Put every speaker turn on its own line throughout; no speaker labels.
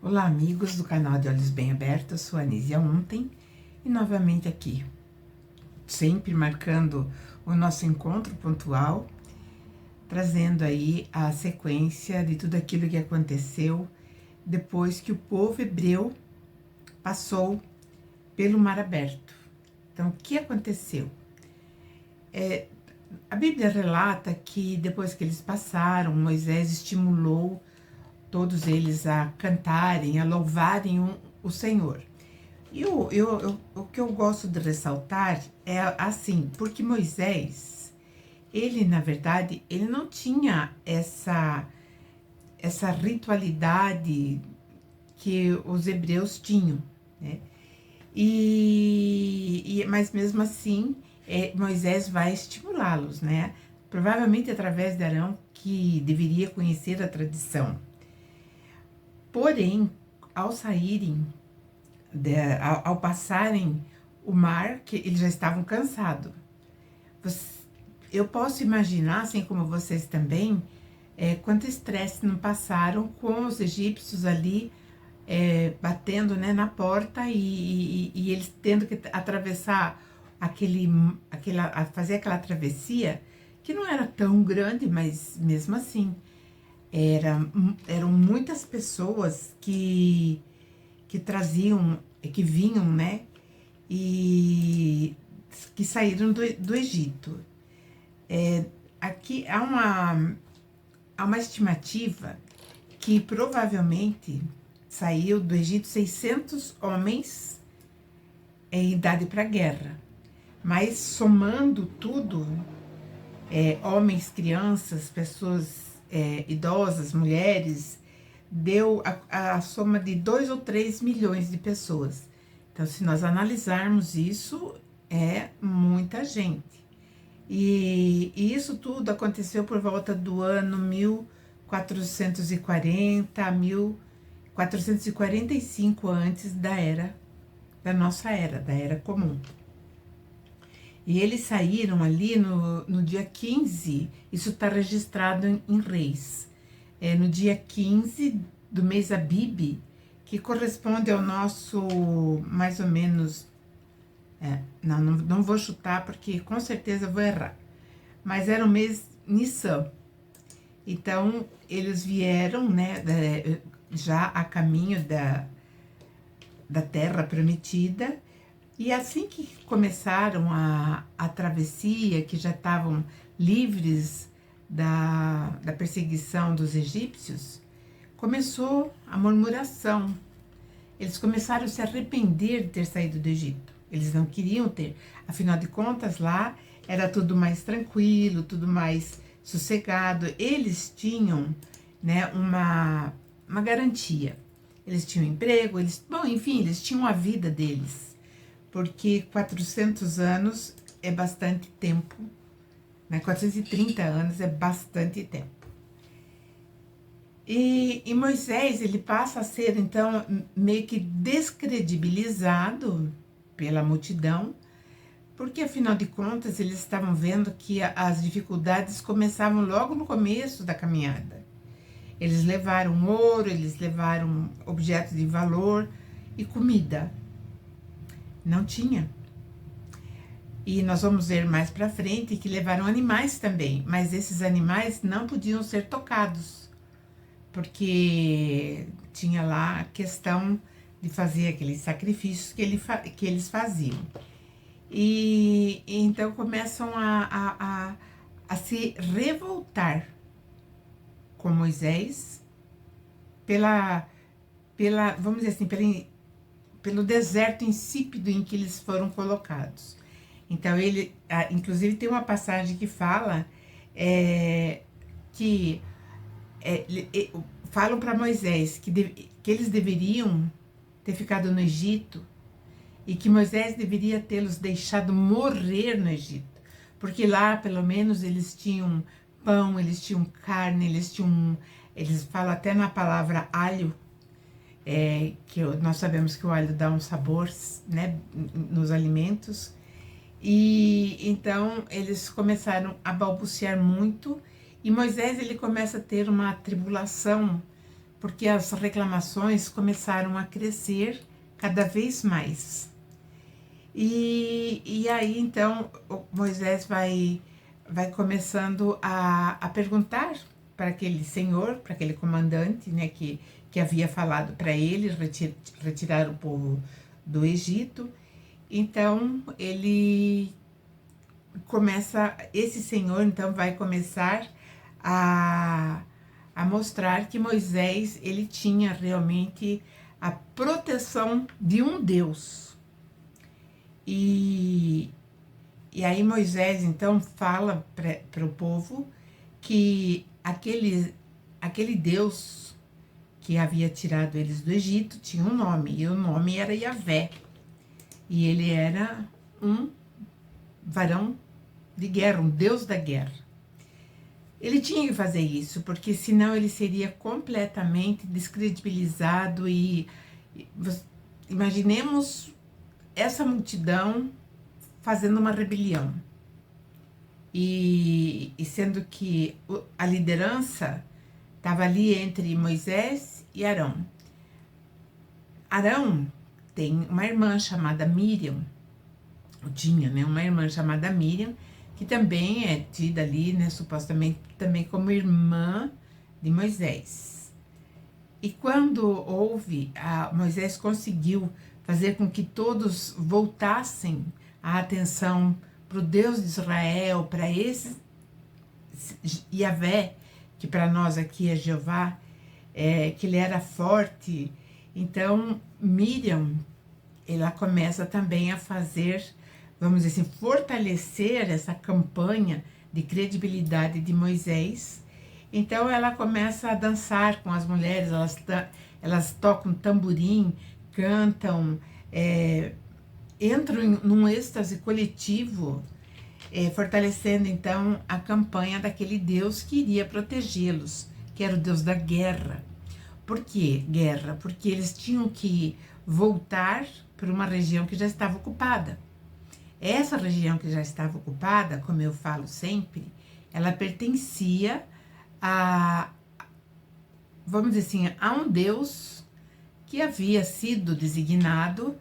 Olá, amigos do canal de Olhos Bem Abertos, eu sou a Anísia Ontem e novamente aqui, sempre marcando o nosso encontro pontual, trazendo aí a sequência de tudo aquilo que aconteceu depois que o povo hebreu passou pelo Mar Aberto. Então, o que aconteceu? A Bíblia relata que depois que eles passaram, Moisés estimulou todos eles a cantarem, a louvarem o Senhor. E o que eu gosto de ressaltar é assim, porque Moisés, ele na verdade, ele não tinha essa ritualidade que os hebreus tinham, né? Mas mesmo assim, Moisés vai estimulá-los, né? Provavelmente através de Arão, que deveria conhecer a tradição. Porém, ao saírem, ao passarem o mar, que eles já estavam cansados. Eu posso imaginar, assim como vocês também, quanto estresse não passaram com os egípcios ali batendo, né, na porta e eles tendo que atravessar fazer aquela travessia, que não era tão grande, mas mesmo assim, eram muitas pessoas que traziam, que vinham, né, e que saíram do Egito. Aqui há uma estimativa que provavelmente saiu do Egito 600 homens em idade para guerra, mas somando tudo, homens, crianças, pessoas idosas, mulheres, deu a soma de 2 ou 3 milhões de pessoas. Então, se nós analisarmos isso, é muita gente. E isso tudo aconteceu por volta do ano 1440 a 1445 antes da nossa era, da era comum. E eles saíram ali no dia 15, isso está registrado em Reis, no dia 15 do mês Abib, que corresponde ao nosso, mais ou menos, não vou chutar porque com certeza vou errar, mas era o mês Nissan. Então, eles vieram, né, já a caminho da terra prometida, e assim que começaram a travessia, que já estavam livres da perseguição dos egípcios, começou a murmuração. Eles começaram a se arrepender de ter saído do Egito. Eles não queriam ter. Afinal de contas, lá era tudo mais tranquilo, tudo mais sossegado. Eles tinham, né, uma garantia. Eles tinham emprego, enfim, eles tinham a vida deles. Porque 400 anos é bastante tempo, né? 430 anos é bastante tempo. E Moisés, ele passa a ser, então, meio que descredibilizado pela multidão, porque, afinal de contas, eles estavam vendo que as dificuldades começavam logo no começo da caminhada. Eles levaram ouro, eles levaram objetos de valor e comida. Não tinha. E nós vamos ver mais para frente que levaram animais também, mas esses animais não podiam ser tocados, porque tinha lá a questão de fazer aqueles sacrifícios que eles faziam. E então começam a se revoltar com Moisés vamos dizer assim, pelo deserto insípido em que eles foram colocados. Então, inclusive tem uma passagem que fala falam para Moisés que eles deveriam ter ficado no Egito e que Moisés deveria tê-los deixado morrer no Egito, porque lá, pelo menos, eles tinham pão, eles tinham carne, eles falam até na palavra alho, que nós sabemos que o alho dá um sabor, né, nos alimentos. E então eles começaram a balbuciar muito, e Moisés, ele começa a ter uma tribulação porque as reclamações começaram a crescer cada vez mais. E aí, então, Moisés vai começando a perguntar para aquele senhor, para aquele comandante, né, que havia falado para ele retirar o povo do Egito. Então, esse senhor, então, vai começar a mostrar que Moisés, ele tinha realmente a proteção de um Deus. E aí Moisés, então, fala para o povo que aquele Deus que havia tirado eles do Egito tinha um nome, e o nome era Yahvé. E ele era um varão de guerra, um Deus da guerra. Ele tinha que fazer isso, porque senão ele seria completamente descredibilizado imaginemos essa multidão fazendo uma rebelião. E sendo que a liderança estava ali entre Moisés e Arão. Arão tem uma irmã chamada Miriam, ou tinha, né, uma irmã chamada Miriam, que também é tida ali, né, supostamente também como irmã de Moisés. E quando Moisés conseguiu fazer com que todos voltassem a atenção para o Deus de Israel, para esse Yahvé, que para nós aqui é Jeová, que ele era forte. Então, Miriam, ela começa também a fazer, vamos dizer assim, fortalecer essa campanha de credibilidade de Moisés. Então, ela começa a dançar com as mulheres, elas tocam tamborim, cantam, entram num êxtase coletivo, fortalecendo então a campanha daquele Deus que iria protegê-los, que era o Deus da guerra. Por que guerra? Porque eles tinham que voltar para uma região que já estava ocupada. Essa região que já estava ocupada, como eu falo sempre, ela pertencia vamos dizer assim, a um Deus que havia sido designado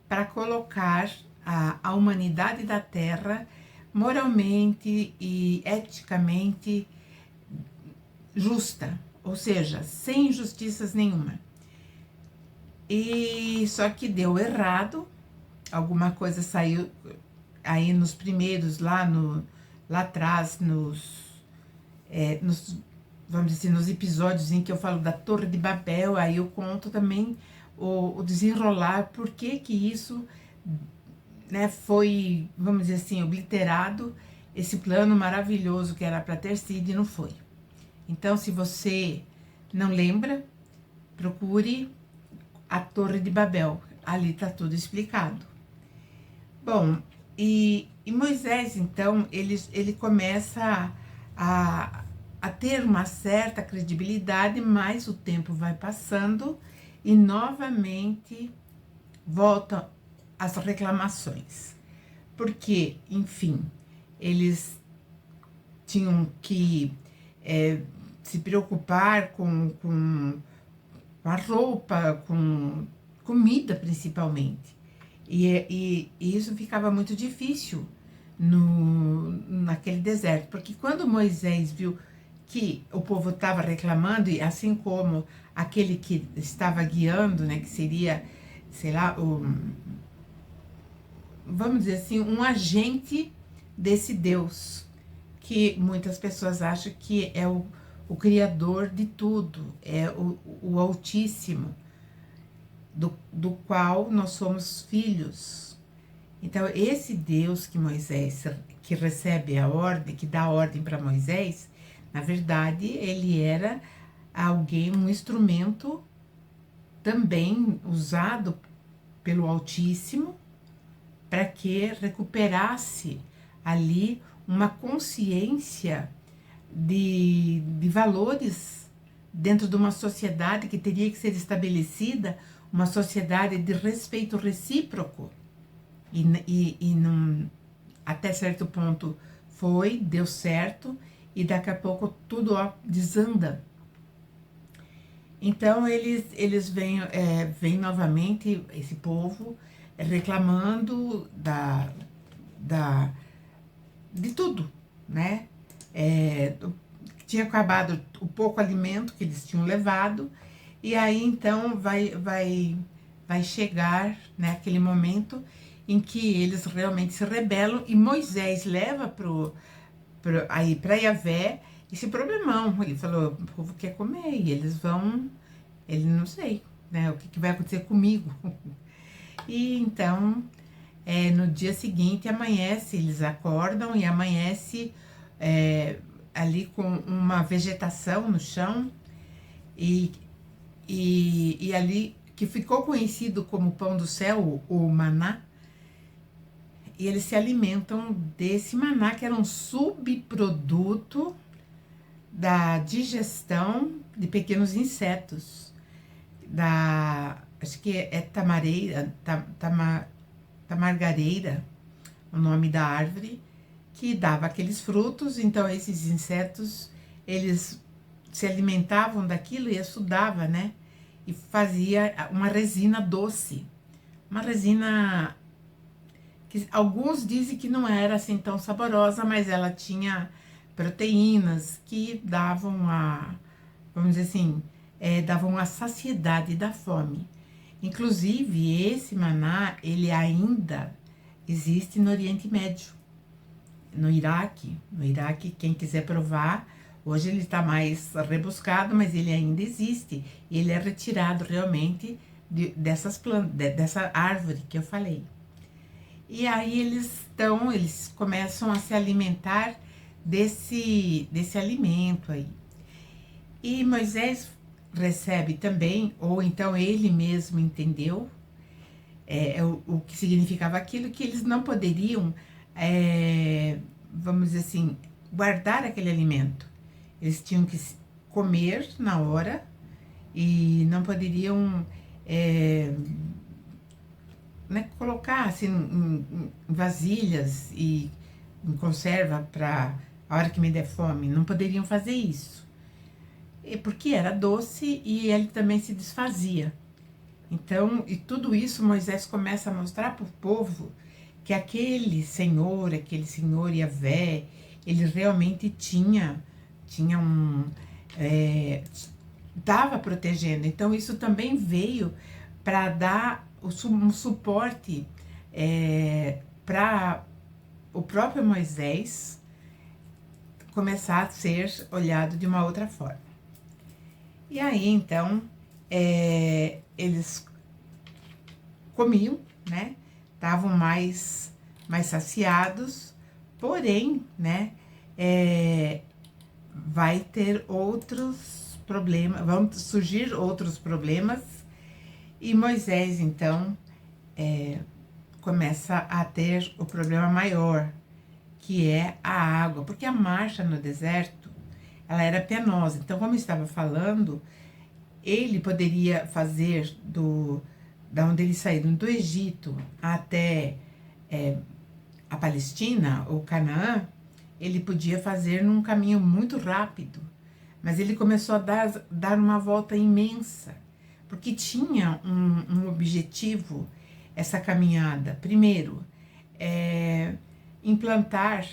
para colocar a humanidade da Terra moralmente e eticamente justa, ou seja, sem injustiças nenhuma. E só que deu errado, alguma coisa saiu aí nos primeiros, lá atrás, vamos dizer, nos episódios em que eu falo da Torre de Babel, aí eu conto também o desenrolar, por que isso, né, foi, vamos dizer assim, obliterado, esse plano maravilhoso que era para ter sido e não foi. Então, se você não lembra, procure a Torre de Babel, ali está tudo explicado. Bom, e Moisés, então, ele começa a ter uma certa credibilidade, mas o tempo vai passando e novamente voltam as reclamações. Porque, enfim, eles tinham que se preocupar com a roupa, com comida principalmente. E isso ficava muito difícil naquele deserto, porque quando Moisés viu que o povo estava reclamando, e assim como aquele que estava guiando, né, que seria, sei lá, vamos dizer assim, um agente desse Deus, que muitas pessoas acham que é o Criador de tudo, é o Altíssimo, do qual nós somos filhos. Então, esse Deus que recebe a ordem, que dá a ordem para Moisés, na verdade, ele era um instrumento também usado pelo Altíssimo para que recuperasse ali uma consciência de valores dentro de uma sociedade que teria que ser estabelecida, uma sociedade de respeito recíproco. E não, até certo ponto deu certo, e daqui a pouco tudo desanda. Então eles vêm novamente, esse povo, reclamando da, de tudo, né? Tinha acabado o pouco alimento que eles tinham levado, e aí então vai chegar, né, aquele momento em que eles realmente se rebelam, e Moisés leva para Yahvé esse problemão. Ele falou: o povo quer comer e eles vão, ele não sei, né, o que vai acontecer comigo. E então, no dia seguinte amanhece, eles acordam e amanhece é, ali com uma vegetação no chão, e, e ali que ficou conhecido como pão do céu, o maná, e eles se alimentam desse maná, que era um subproduto da digestão de pequenos insetos, acho que é tamargareira, o nome da árvore, que dava aqueles frutos. Então esses insetos, eles se alimentavam daquilo e estudava, né? E fazia uma resina doce, uma resina que alguns dizem que não era assim tão saborosa, mas ela tinha proteínas que davam vamos dizer assim, davam a saciedade da fome. Inclusive, esse maná, ele ainda existe no Oriente Médio, no Iraque. No Iraque, quem quiser provar, hoje ele está mais rebuscado, mas ele ainda existe. E ele é retirado realmente dessas plantas, dessa árvore que eu falei. E aí eles começam a se alimentar desse alimento aí. E Moisés recebe também, ou então ele mesmo entendeu o que significava aquilo, que eles não poderiam, vamos dizer assim, guardar aquele alimento. Eles tinham que comer na hora e não poderiam né, colocar assim em vasilhas e em conserva para a hora que me der fome. Não poderiam fazer isso. Porque era doce e ele também se desfazia. Então, e tudo isso Moisés começa a mostrar para o povo que aquele Senhor Yahvé, ele realmente tinha estava protegendo. Então, isso também veio para dar um suporte para o próprio Moisés começar a ser olhado de uma outra forma. E aí, então, eles comiam, né? Estavam mais saciados, porém, né? Vai ter outros problemas, vão surgir outros problemas, e Moisés, então, começa a ter o problema maior, que é a água, porque a marcha no deserto, ela era penosa. Então, como eu estava falando, ele poderia fazer da onde eles saíram, do Egito até a Palestina, ou Canaã, ele podia fazer num caminho muito rápido, mas ele começou a dar uma volta imensa, porque tinha um objetivo, essa caminhada. Primeiro, implantar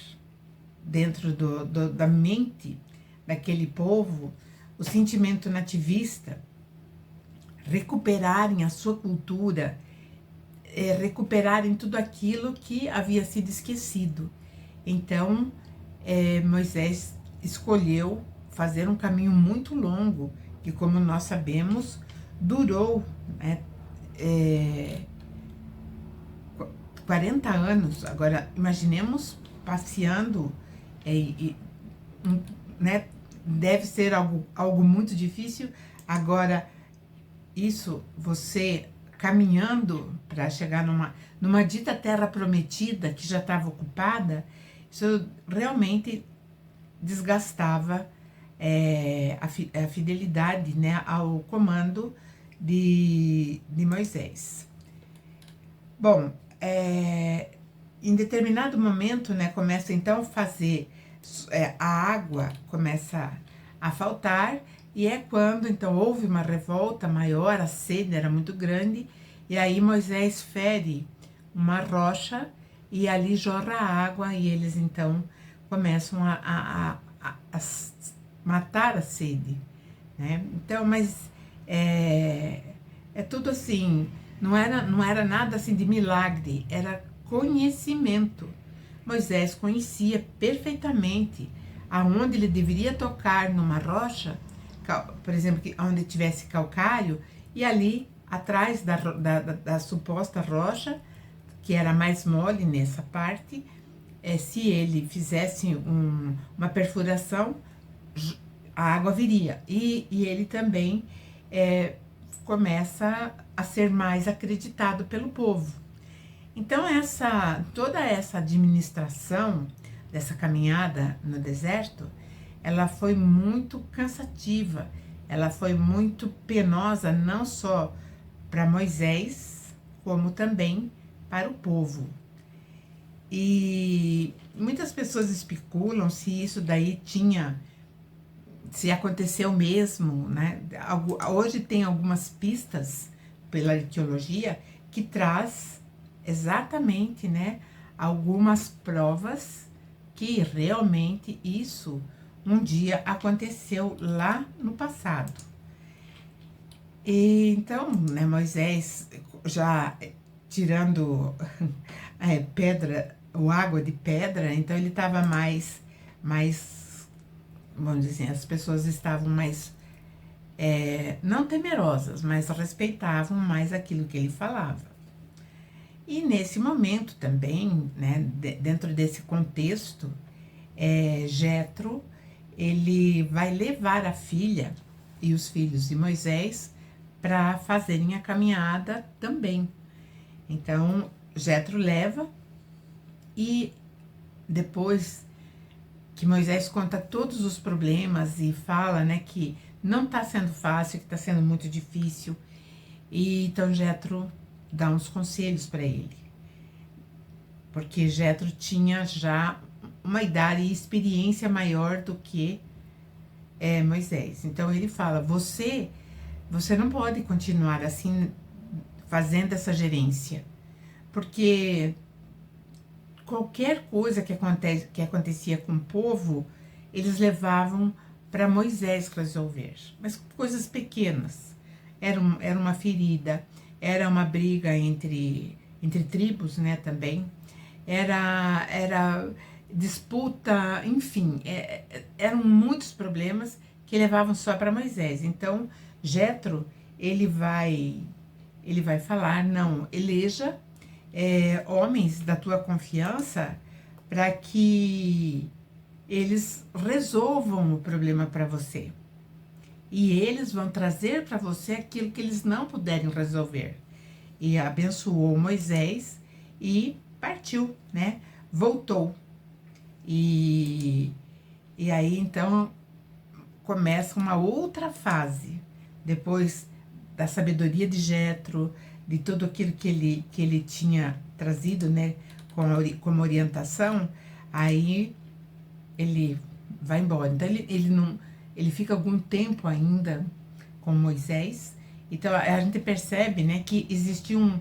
dentro da mente daquele povo o sentimento nativista, recuperarem a sua cultura, recuperarem tudo aquilo que havia sido esquecido. Então, Moisés escolheu fazer um caminho muito longo, que, como nós sabemos, durou 40 anos. Agora, imaginemos passeando, né? Deve ser algo muito difícil. Agora, isso, você caminhando para chegar numa dita terra prometida que já estava ocupada, isso realmente desgastava a fidelidade, né, ao comando de Moisés. Bom, em determinado momento, né, começa então a fazer, a água começa a faltar, E é quando, então, houve uma revolta maior, a sede era muito grande, e aí Moisés fere uma rocha e ali jorra água, e eles, então, começam a matar a sede, né? Então, mas é tudo assim, não era nada assim de milagre, era conhecimento. Moisés conhecia perfeitamente aonde ele deveria tocar numa rocha, por exemplo, onde tivesse calcário, e ali atrás da suposta rocha, que era mais mole nessa parte, se ele fizesse uma perfuração, a água viria. E ele também começa a ser mais acreditado pelo povo. Então, toda essa administração dessa caminhada no deserto, ela foi muito cansativa, ela foi muito penosa, não só para Moisés, como também para o povo. E muitas pessoas especulam se isso daí se aconteceu mesmo, né? Hoje tem algumas pistas pela arqueologia que traz exatamente, né, algumas provas que realmente isso um dia aconteceu lá no passado. E então, né, Moisés já tirando pedra, ou água de pedra, então ele estava mais, vamos dizer assim, as pessoas estavam mais, não temerosas, mas respeitavam mais aquilo que ele falava. E nesse momento também, né, dentro desse contexto, Jetro, ele vai levar a filha e os filhos de Moisés para fazerem a caminhada também. Então, Jetro leva, e depois que Moisés conta todos os problemas e fala, né, que não está sendo fácil, que está sendo muito difícil, e então Jetro dá uns conselhos para ele, porque Jetro tinha já uma idade e experiência maior do que Moisés. Então ele fala: você não pode continuar assim fazendo essa gerência, porque qualquer coisa que acontecia com o povo, eles levavam para Moisés resolver, mas coisas pequenas. Era uma ferida, era uma briga entre tribos, né, também. Era disputa, enfim, eram muitos problemas que levavam só para Moisés. Então, Jetro, ele vai falar: não, eleja homens da tua confiança para que eles resolvam o problema para você. E eles vão trazer para você aquilo que eles não puderem resolver. E abençoou Moisés e partiu, né? Voltou. E aí, então, começa uma outra fase. Depois da sabedoria de Jetro, de tudo aquilo que ele tinha trazido, né, como orientação, aí ele vai embora. Então, ele fica algum tempo ainda com Moisés. Então, a gente percebe, né, que existiam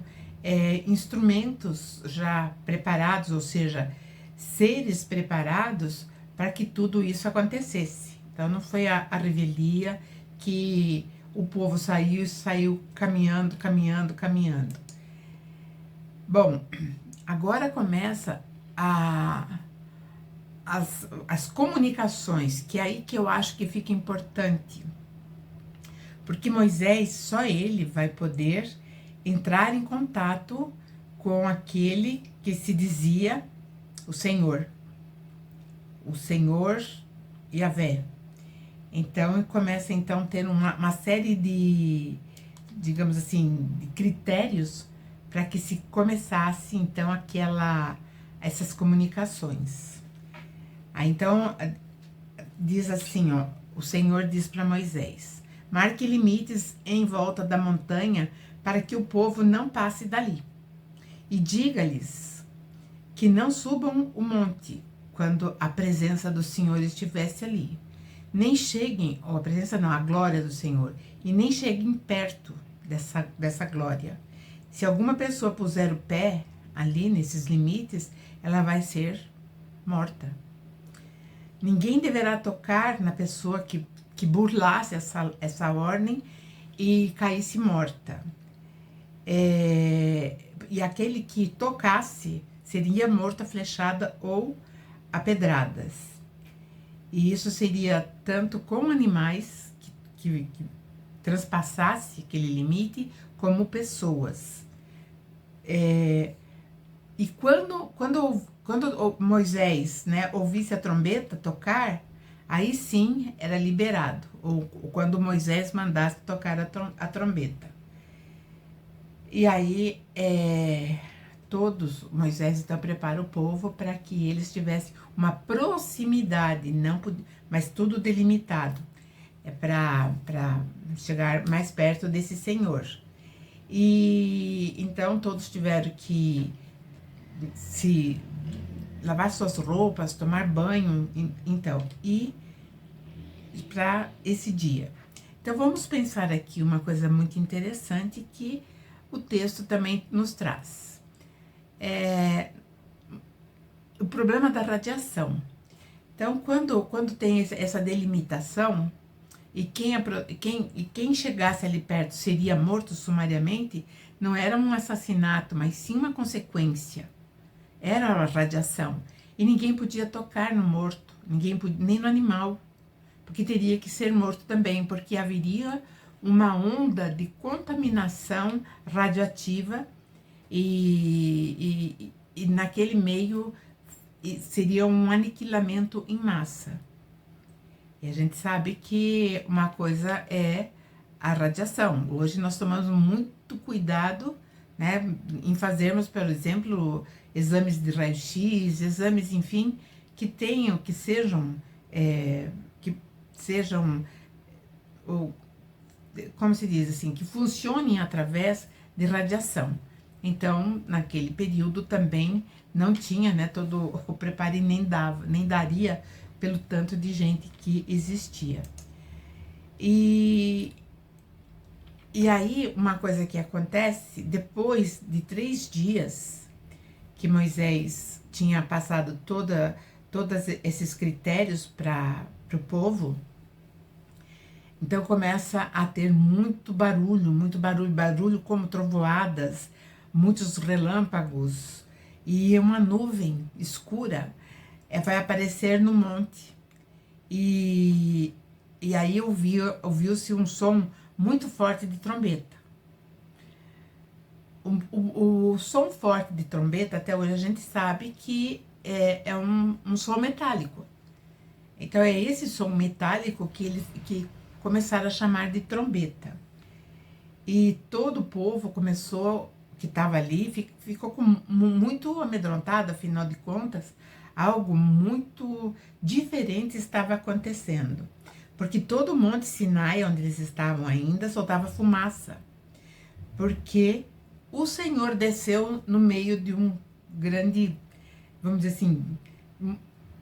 instrumentos já preparados, ou seja, seres preparados para que tudo isso acontecesse. Então, não foi a revelia que o povo saiu caminhando. Bom, agora começa as comunicações, que é aí que eu acho que fica importante. Porque Moisés, só ele vai poder entrar em contato com aquele que se dizia o Senhor Yahvé. Então, começa então a ter uma série de, digamos assim, de critérios para que se começasse então essas comunicações. Aí então diz assim, ó, o Senhor diz para Moisés: marque limites em volta da montanha para que o povo não passe dali. E diga-lhes que não subam o monte quando a presença do Senhor estivesse ali. nem cheguem, ou a presença não, a glória do Senhor, e nem cheguem perto dessa glória. Se alguma pessoa puser o pé ali nesses limites, ela vai ser morta. Ninguém deverá tocar na pessoa que burlasse essa ordem e caísse morta. E aquele que tocasse seria morto a flechada ou a pedradas. E isso seria tanto com animais que transpassasse aquele limite, como pessoas. E quando Moisés, né, ouvisse a trombeta tocar, aí sim era liberado, ou quando Moisés mandasse tocar a trombeta. E aí Moisés então prepara o povo para que eles tivessem uma proximidade, mas tudo delimitado, para chegar mais perto desse Senhor. E então todos tiveram que se lavar suas roupas, tomar banho, então, e para esse dia. Então vamos pensar aqui uma coisa muito interessante que o texto também nos traz. O problema da radiação. Então, quando tem essa delimitação, e quem chegasse ali perto seria morto sumariamente, não era um assassinato, mas sim uma consequência. Era a radiação. E ninguém podia tocar no morto, nem no animal, porque teria que ser morto também, porque haveria uma onda de contaminação radioativa e naquele meio seria um aniquilamento em massa. E a gente sabe que uma coisa é a radiação. Hoje nós tomamos muito cuidado, né, em fazermos, por exemplo, exames de raio-x, exames, enfim, que sejam, como se diz assim, que funcionem através de radiação. Então, naquele período também não tinha, né, todo o preparo e nem daria pelo tanto de gente que existia. E aí, uma coisa que acontece, depois de 3 dias que Moisés tinha passado todos esses critérios para o povo, então começa a ter muito barulho como trovoadas, muitos relâmpagos e uma nuvem escura vai aparecer no monte. E aí ouviu-se um som muito forte de trombeta. O som forte de trombeta, até hoje a gente sabe que é um som metálico. Então é esse som metálico que começaram a chamar de trombeta. E todo o povo que estava ali, ficou muito amedrontado, afinal de contas, algo muito diferente estava acontecendo. Porque todo o Monte Sinai, onde eles estavam ainda, soltava fumaça. Porque o Senhor desceu no meio de um grande, vamos dizer assim,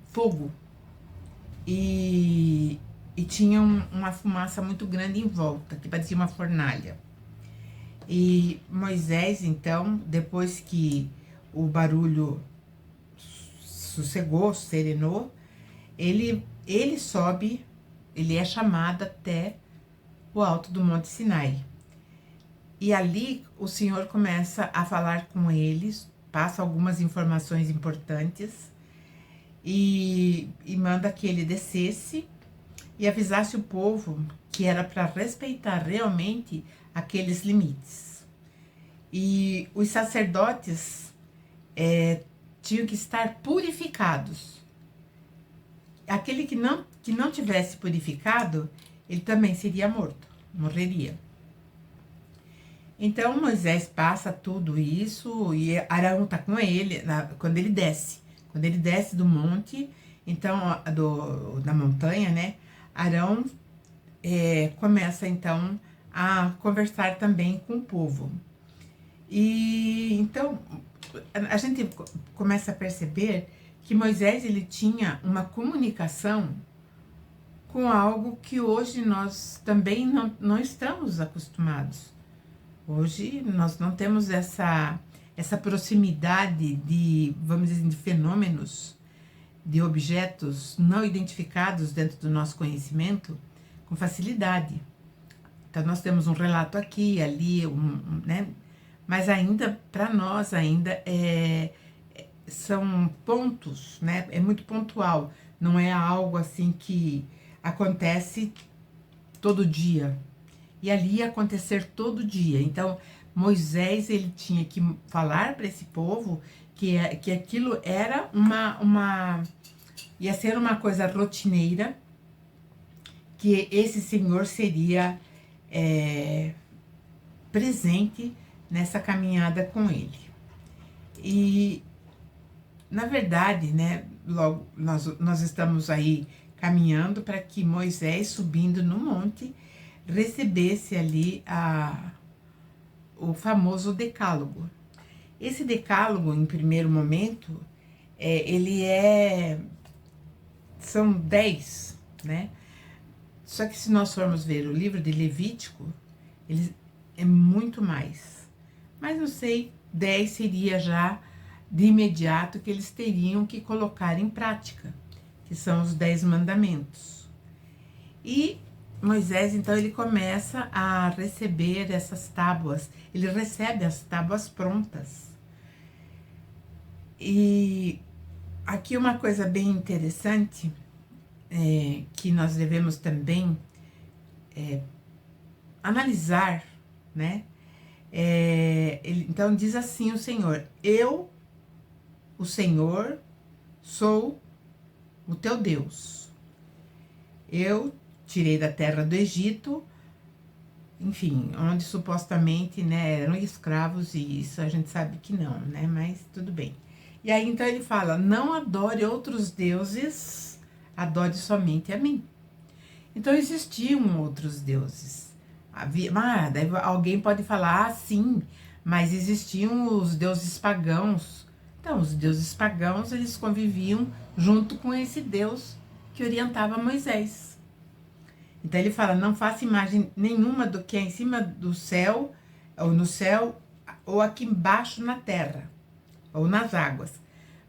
fogo. E tinha uma fumaça muito grande em volta, que parecia uma fornalha. E Moisés, então, depois que o barulho sossegou, serenou, ele sobe, ele é chamado até o alto do Monte Sinai. E ali o Senhor começa a falar com eles, passa algumas informações importantes e manda que ele descesse e avisasse o povo que era para respeitar realmente aqueles limites. E os sacerdotes tinham que estar purificados. Aquele que não tivesse purificado, ele também seria morto, morreria. Então Moisés passa tudo isso e Arão está com ele quando ele desce do monte, então da montanha, né? Arão começa então a conversar também com o povo. E então a gente começa a perceber que Moisés ele tinha uma comunicação com algo que hoje nós também não estamos acostumados. Hoje nós não temos essa proximidade de, vamos dizer, de fenômenos, de objetos não identificados dentro do nosso conhecimento com facilidade. Então nós temos um relato aqui, ali, né? Mas ainda, para nós, ainda são pontos, né? É muito pontual, não é algo assim que acontece todo dia. E ali ia acontecer todo dia. Então, Moisés, ele tinha que falar para esse povo que aquilo era ia ser uma coisa rotineira, que esse Senhor seria presente nessa caminhada com ele. E, na verdade, né, logo nós estamos aí caminhando para que Moisés, subindo no monte, recebesse ali o famoso decálogo. Esse decálogo, em primeiro momento, são 10, né? Só que se nós formos ver o livro de Levítico, ele é muito mais. Mas não sei, 10 seria já de imediato que eles teriam que colocar em prática, que são os 10 mandamentos. E Moisés, então, ele começa a receber essas tábuas, ele recebe as tábuas prontas. E aqui uma coisa bem interessante, que nós devemos também analisar, né? Então diz assim o Senhor: eu, o Senhor, sou o teu Deus. Eu tirei da terra do Egito, enfim, onde supostamente, né, eram escravos, e isso a gente sabe que não, né, mas tudo bem. E aí então ele fala: não adore outros deuses, adore somente a mim. Então existiam outros deuses. Daí alguém pode falar, sim, mas existiam os deuses pagãos. Então, os deuses pagãos, eles conviviam junto com esse Deus que orientava Moisés. Então ele fala: não faça imagem nenhuma do que é em cima do céu, ou no céu, ou aqui embaixo na terra, ou nas águas.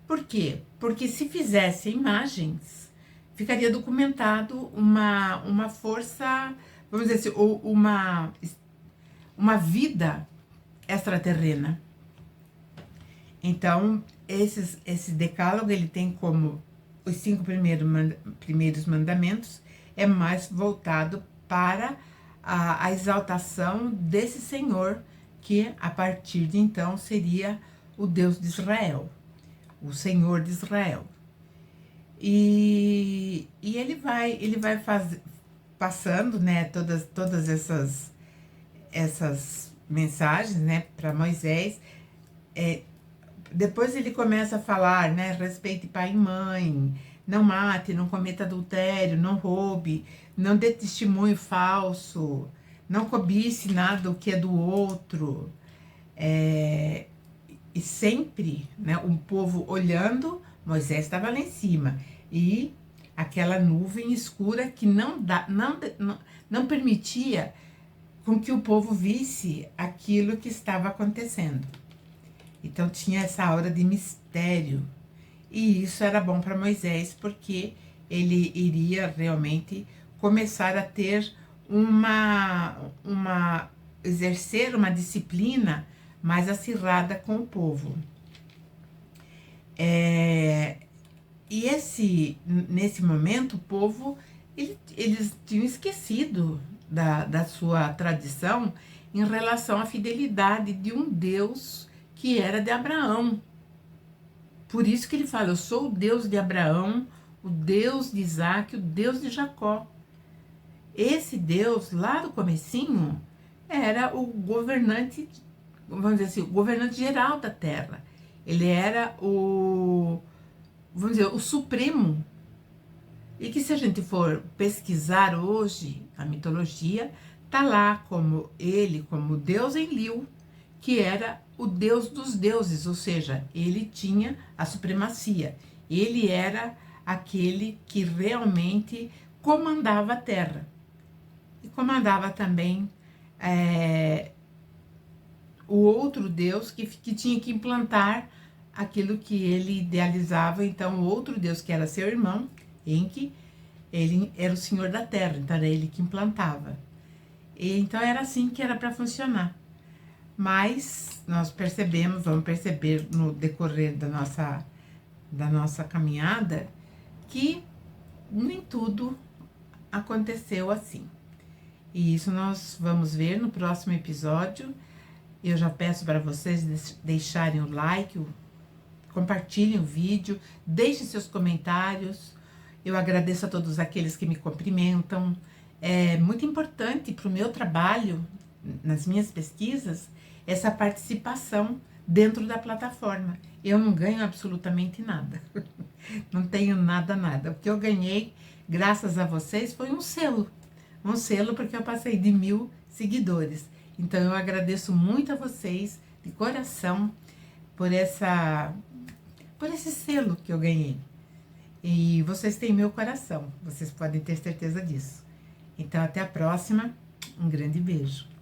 Por quê? Porque se fizesse imagens, ficaria documentado uma força, vamos dizer assim, ou uma vida extraterrena. Então, esse decálogo, ele tem como os 5 primeiros mandamentos, é mais voltado para a exaltação desse Senhor, que a partir de então seria o Deus de Israel, o Senhor de Israel. E ele vai passando, né, todas essas mensagens, né, para Moisés. Depois ele começa a falar, né, respeite pai e mãe, não mate, não cometa adultério, não roube, não dê testemunho falso, não cobice nada o que é do outro. E sempre, né, um povo olhando, Moisés estava lá em cima, e aquela nuvem escura que não permitia com que o povo visse aquilo que estava acontecendo. Então tinha essa aura de mistério, e isso era bom para Moisés, porque ele iria realmente começar a ter exercer uma disciplina mais acirrada com o povo. E nesse momento, o povo, eles tinham esquecido da sua tradição em relação à fidelidade de um Deus que era de Abraão. Por isso que ele fala: eu sou o Deus de Abraão, o Deus de Isaac, o Deus de Jacó. Esse Deus, lá do comecinho, era o governante, vamos dizer assim, o governante geral da terra. Ele era o supremo. E que, se a gente for pesquisar hoje a mitologia, tá lá como Deus Enlil, que era o Deus dos deuses, ou seja, ele tinha a supremacia. Ele era aquele que realmente comandava a terra e comandava também o outro Deus que tinha que implantar aquilo que ele idealizava. Então, o outro Deus, que era seu irmão, Enki, ele era o senhor da terra, então era ele que implantava. E, então, era assim que era para funcionar. Mas nós vamos perceber no decorrer da nossa caminhada, que nem tudo aconteceu assim. E isso nós vamos ver no próximo episódio. Eu já peço para vocês deixarem o like, compartilhem o vídeo, deixem seus comentários. Eu agradeço a todos aqueles que me cumprimentam. É muito importante para o meu trabalho, nas minhas pesquisas, essa participação dentro da plataforma. Eu não ganho absolutamente nada. Não tenho nada. O que eu ganhei, graças a vocês, foi um selo. Um selo porque eu passei de 1000 seguidores. Então, eu agradeço muito a vocês, de coração, por esse selo que eu ganhei. E vocês têm meu coração, vocês podem ter certeza disso. Então, até a próxima. Um grande beijo.